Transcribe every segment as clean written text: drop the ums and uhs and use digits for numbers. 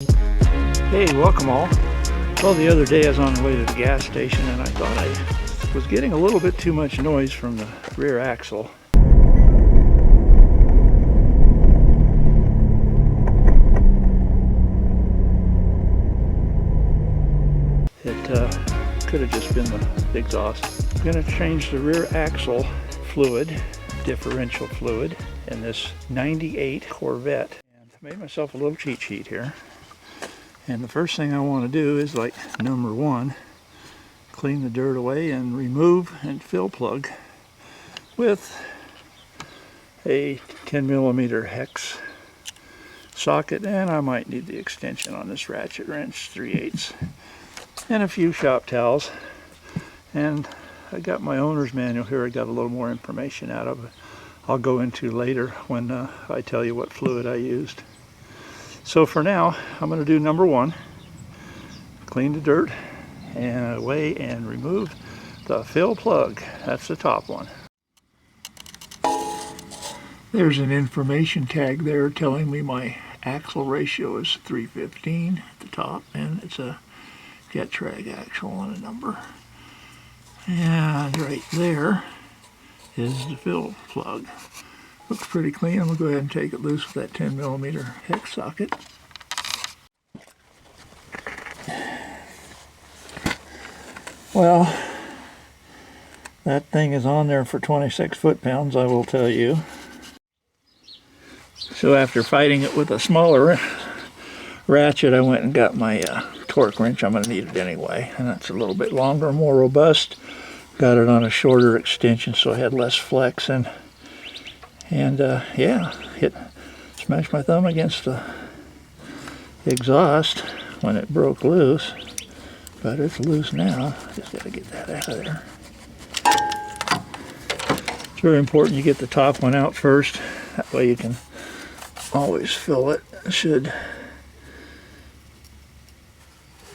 Hey, welcome all. Well, the other day I was on the way to the gas station and I thought I was getting a little bit too much noise from the rear axle. It could have just been the exhaust. I'm going to change the rear axle fluid, differential fluid, in this 98 Corvette. And I made myself a little cheat sheet here. And the first thing I want to do is, like number one, clean the dirt away and remove and fill plug with a 10mm hex socket, and I might need the extension on this ratchet wrench, 3/8, and a few shop towels. And I got my owner's manual here. I got a little more information out of it. I'll go into later when I tell you what fluid I used. So for now, I'm going to do number one, clean the dirt and away and remove the fill plug. That's the top one. There's an information tag there telling me my axle ratio is 315 at the top, and it's a Getrag axle and a number. And right there is the fill plug. Looks pretty clean. I'm going to go ahead and take it loose with that 10mm hex socket. Well, that thing is on there for 26 foot-pounds, I will tell you. So after fighting it with a smaller ratchet, I went and got my torque wrench. I'm going to need it anyway, and that's a little bit longer, more robust. Got it on a shorter extension so I had less flex, and yeah, smashed my thumb against the exhaust when it broke loose, but it's loose now. Just got to get that out of there. It's very important you get the top one out first. That way you can always fill it. Should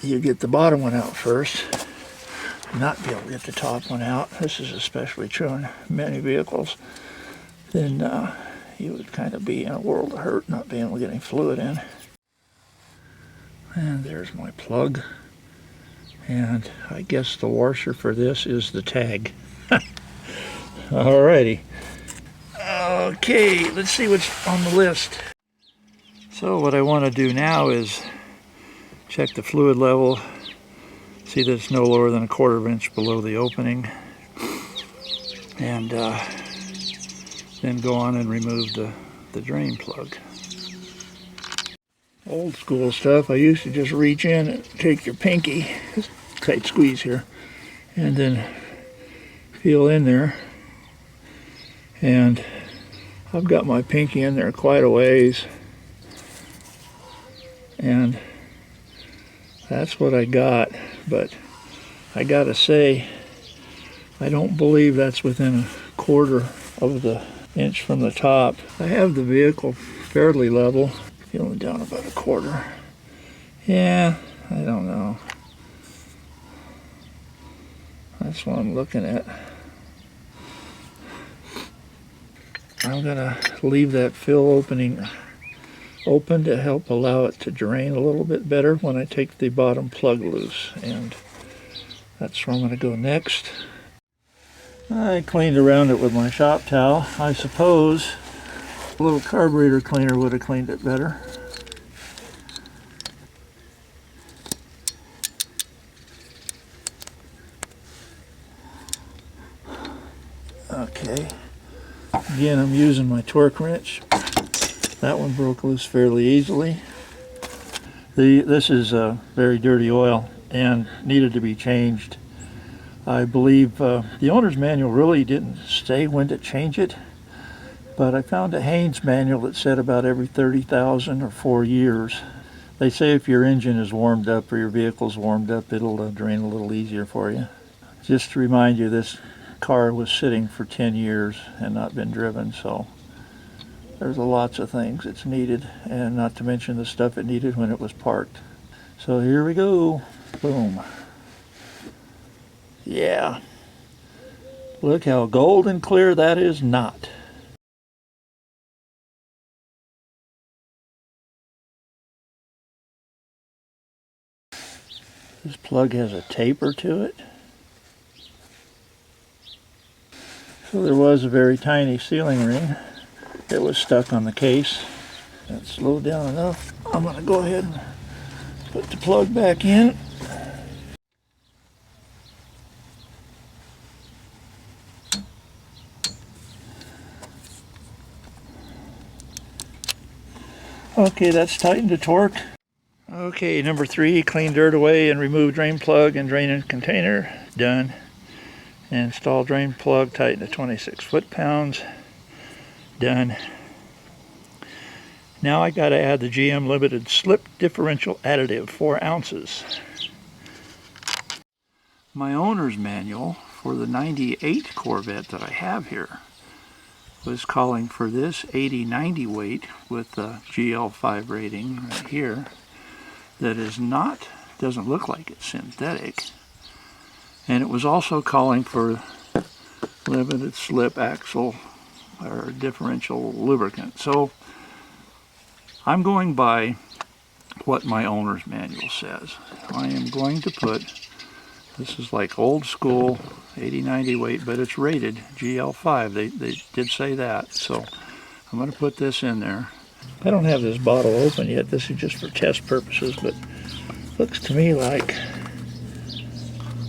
you get the bottom one out first, not be able to get the top one out, this is especially true in many vehicles, then you would kind of be in a world of hurt not being able to get any fluid in. And there's my plug. And I guess the washer for this is the tag. Alrighty. Okay, let's see what's on the list. So what I want to do now is check the fluid level. See that it's no lower than 1/4 inch below the opening. And then go on and remove the drain plug. Old school stuff. I used to just reach in and take your pinky, tight squeeze here, and then feel in there. And I've got my pinky in there quite a ways, and that's what I got. But I gotta say, I don't believe that's within 1/4 of the inch from the top. I have the vehicle fairly level, feeling down about 1/4. Yeah, I don't know. That's what I'm looking at. I'm gonna leave that fill opening open to help allow it to drain a little bit better when I take the bottom plug loose, and that's where I'm gonna go next. I cleaned around it with my shop towel. I suppose a little carburetor cleaner would have cleaned it better. Okay, again I'm using my torque wrench. That one broke loose fairly easily. This is very dirty oil and needed to be changed. I believe the owner's manual really didn't say when to change it, but I found a Haynes manual that said about every 30,000 or 4 years. They say if your engine is warmed up or your vehicle's warmed up, it'll drain a little easier for you. Just to remind you, this car was sitting for 10 years and not been driven, so there's lots of things it's needed, and not to mention the stuff it needed when it was parked. So here we go. Boom. Yeah. Look how golden clear that is not. This plug has a taper to it. So there was a very tiny sealing ring that was stuck on the case. That slowed down enough. I'm going to go ahead and put the plug back in. Okay, that's tightened to torque. Okay, number 3, clean dirt away and remove drain plug and drain in container. Done. Install drain plug, tighten to 26 foot-pounds. Done. Now I got to add the GM limited slip differential additive, 4 ounces. My owner's manual for the 98 Corvette that I have here was calling for this 80-90 weight with the GL5 rating right here that is not, doesn't look like it's synthetic. And it was also calling for limited slip axle or differential lubricant. So I'm going by what my owner's manual says. I am going to put, this is like old school 80-90 weight, but it's rated GL5. They did say that. So I'm going to put this in there. I don't have this bottle open yet. This is just for test purposes, but looks to me like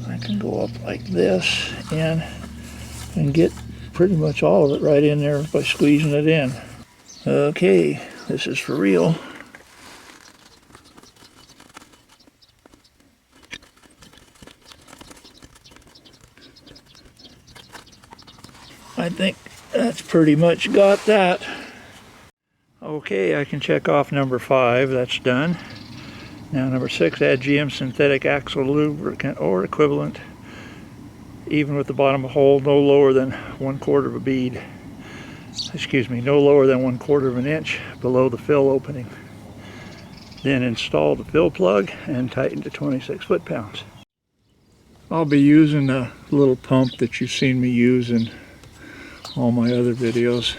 I can go up like this and get pretty much all of it right in there by squeezing it in. Okay, this is for real. I think that's pretty much got that. Okay, I can check off number 5, that's done. Now number 6, add GM synthetic axle lubricant or equivalent, even with the bottom hole no lower than 1/4 of a bead. Excuse me, no lower than 1/4 of an inch below the fill opening. Then install the fill plug and tighten to 26 foot-pounds. I'll be using the little pump that you've seen me use in all my other videos.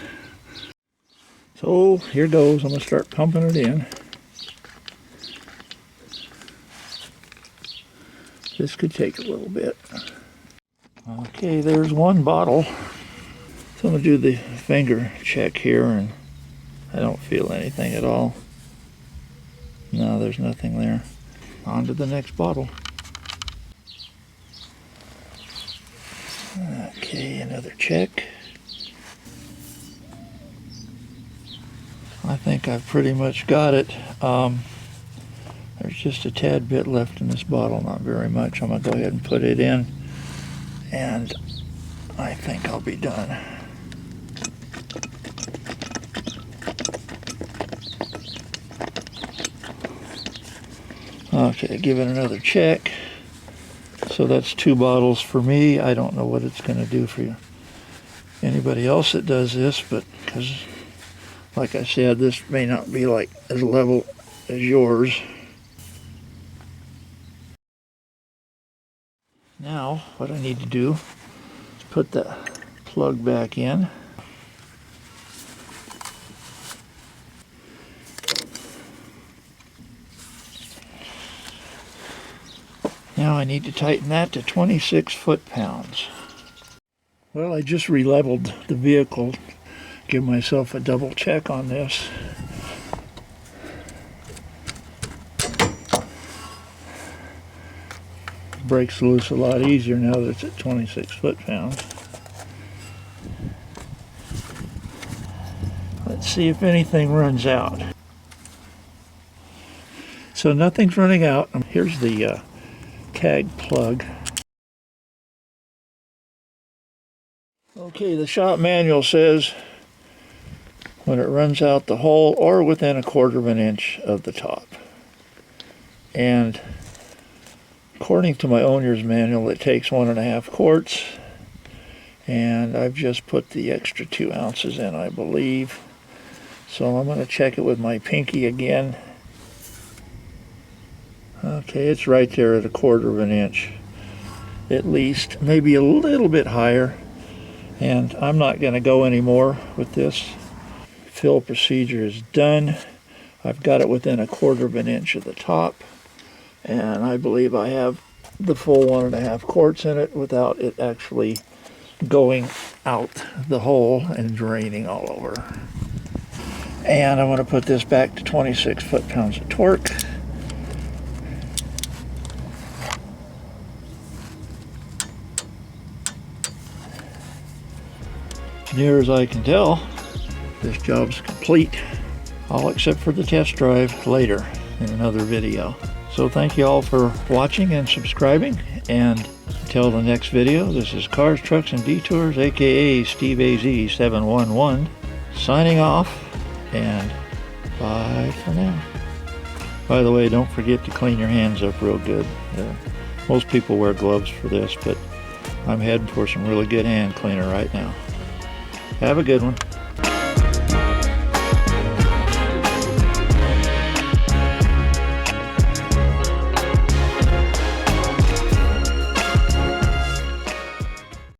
So here goes, I'm going to start pumping it in. This could take a little bit. Okay, there's one bottle. So I'm going to do the finger check here, and I don't feel anything at all. No, there's nothing there. On to the next bottle. Okay, another check. I think I've pretty much got it. There's just a tad bit left in this bottle, not very much. I'm going to go ahead and put it in, and I think I'll be done. Okay, give it another check. So that's 2 bottles for me. I don't know what it's going to do for you. Anybody else that does this, but because, like I said, this may not be like as level as yours. Now, what I need to do is put the plug back in. Now I need to tighten that to 26 foot-pounds. Well, I just re-leveled the vehicle. Give myself a double check on this. Breaks loose a lot easier now that it's at 26 foot-pounds. Let's see if anything runs out. So nothing's running out. Here's the tag plug. Okay, the shop manual says when it runs out the hole or within 1/4 of an inch of the top. And according to my owner's manual, it takes 1.5 quarts, and I've just put the extra 2 ounces in, I believe. So I'm going to check it with my pinky again. Okay, it's right there at 1/4 of an inch, at least, maybe a little bit higher. And I'm not going to go anymore with this. Fill procedure is done. I've got it within 1/4 of an inch of the top. And I believe I have the full 1.5 quarts in it without it actually going out the hole and draining all over. And I want to put this back to 26 foot-pounds of torque. Near as I can tell, this job's complete, all except for the test drive later in another video. So thank you all for watching and subscribing, and until the next video, this is Cars, Trucks, and Detours, aka Steve AZ711, signing off, and bye for now. By the way, don't forget to clean your hands up real good. Most people wear gloves for this, but I'm heading for some really good hand cleaner right now. Have a good one.